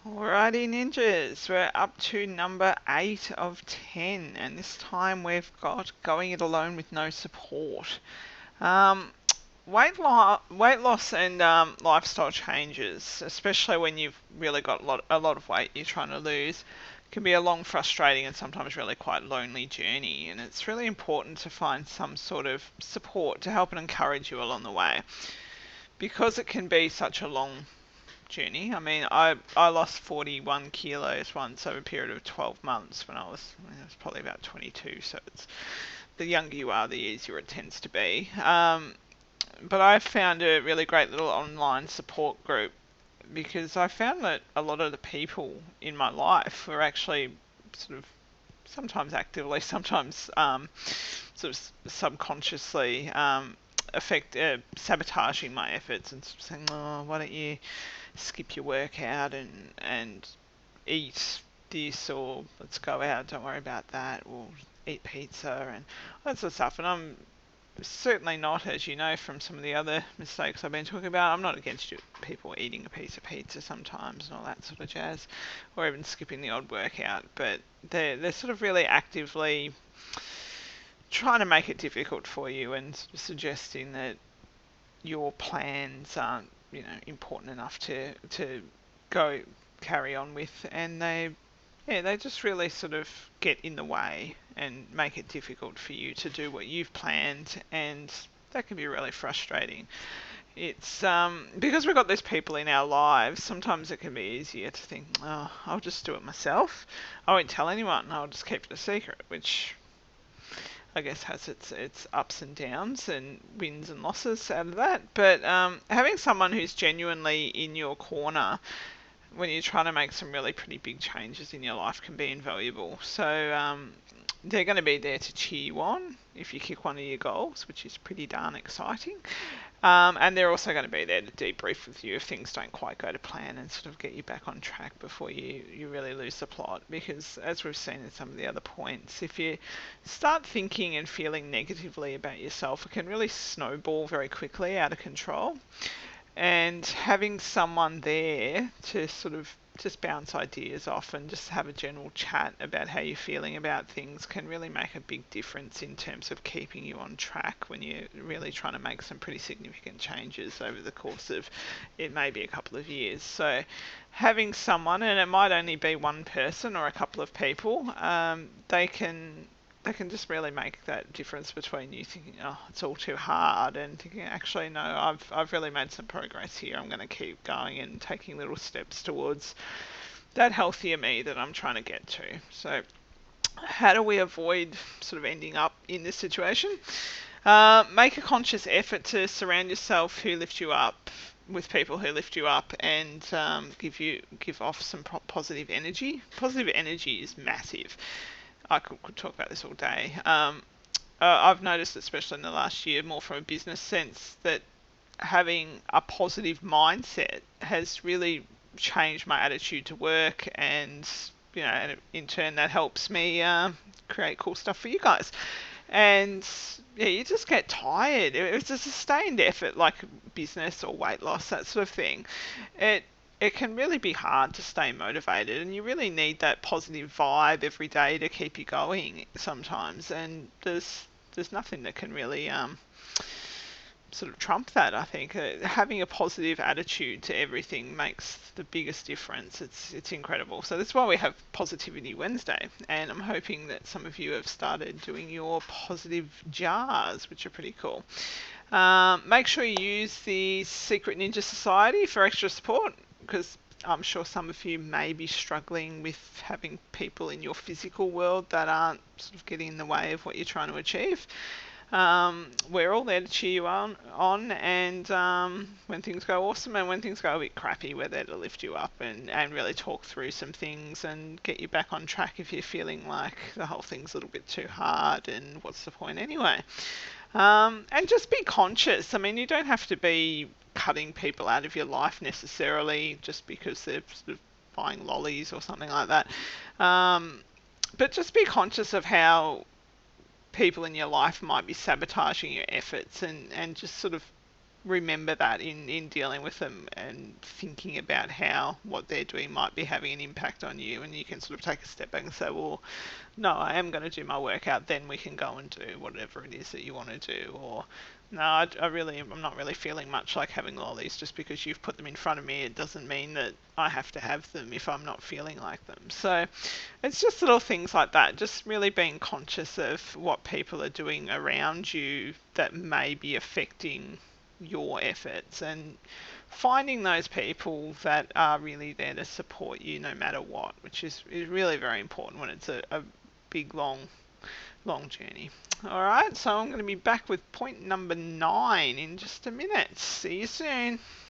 Alrighty, ninjas, we're up to number 8 of 10, and this time we've got going it alone with no support. Um, weight loss and lifestyle changes, especially when you've really got a lot of weight you're trying to lose, can be a long, frustrating, and sometimes really quite lonely journey. And it's really important to find some sort of support to help and encourage you along the way, because it can be such a long journey. I mean, I lost 41 kilos once over a period of 12 months when I was probably about 22. So it's the younger you are, the easier it tends to be. But I found a really great little online support group because I found that a lot of the people in my life were actually sort of sometimes actively, sometimes sort of subconsciously sabotaging my efforts and sort of saying, "Oh, why don't you skip your workout and eat this, or let's go out, don't worry about that, or eat pizza," and all that sort of stuff. And I'm certainly not, as you know from some of the other mistakes I've been talking about, I'm not against people eating a piece of pizza sometimes and all that sort of jazz, or even skipping the odd workout, but they're sort of really actively trying to make it difficult for you and suggesting that your plans aren't, important enough to go carry on with, and they just really sort of get in the way and make it difficult for you to do what you've planned, and that can be really frustrating. It's because we've got these people in our lives, sometimes it can be easier to think, oh, I'll just do it myself. I won't tell anyone. I'll just keep it a secret, which I guess has its ups and downs and wins and losses out of that. But having someone who's genuinely in your corner when you're trying to make some really pretty big changes in your life can be invaluable. So they're going to be there to cheer you on if you kick one of your goals, which is pretty darn exciting. And they're also going to be there to debrief with you if things don't quite go to plan and sort of get you back on track before you really lose the plot. Because as we've seen in some of the other points, if you start thinking and feeling negatively about yourself, it can really snowball very quickly out of control. And having someone there to sort of just bounce ideas off and just have a general chat about how you're feeling about things can really make a big difference in terms of keeping you on track when you're really trying to make some pretty significant changes over the course of, it may be a couple of years. So having someone, and it might only be one person or a couple of people, they can just really make that difference between you thinking, oh, it's all too hard, and thinking, actually, no, I've really made some progress here. I'm going to keep going and taking little steps towards that healthier me that I'm trying to get to. So how do we avoid sort of ending up in this situation? Make a conscious effort to surround yourself who lift you up with people who lift you up and give off some positive energy. Positive energy is massive. I could talk about this all day. I've noticed, especially in the last year, more from a business sense, that having a positive mindset has really changed my attitude to work, and and in turn that helps me create cool stuff for you guys. And yeah, you just get tired. If it's a sustained effort like business or weight loss, that sort of thing, it it can really be hard to stay motivated, and you really need that positive vibe every day to keep you going sometimes. And there's nothing that can really sort of trump that. I think having a positive attitude to everything makes the biggest difference. It's incredible. So that's why we have Positivity Wednesday, and I'm hoping that some of you have started doing your positive jars, which are pretty cool. Make sure you use the Secret Ninja Society for extra support, because I'm sure some of you may be struggling with having people in your physical world that aren't sort of getting in the way of what you're trying to achieve. We're all there to cheer you on and when things go awesome, and when things go a bit crappy, we're there to lift you up and really talk through some things and get you back on track if you're feeling like the whole thing's a little bit too hard and what's the point anyway. And just be conscious. I mean, you don't have to be cutting people out of your life necessarily just because they're sort of buying lollies or something like that. But just be conscious of how people in your life might be sabotaging your efforts, and just sort of remember that in dealing with them and thinking about how what they're doing might be having an impact on you, and you can sort of take a step back and say, well, no, I am going to do my workout, then we can go and do whatever it is that you want to do. Or no, I'm not really feeling much like having lollies. Just because you've put them in front of me, it doesn't mean that I have to have them if I'm not feeling like them. So it's just little things like that, just really being conscious of what people are doing around you that may be affecting your efforts, and finding those people that are really there to support you no matter what, which is really very important when it's a big, long journey. All right, so I'm going to be back with point number 9 in just a minute. See you soon.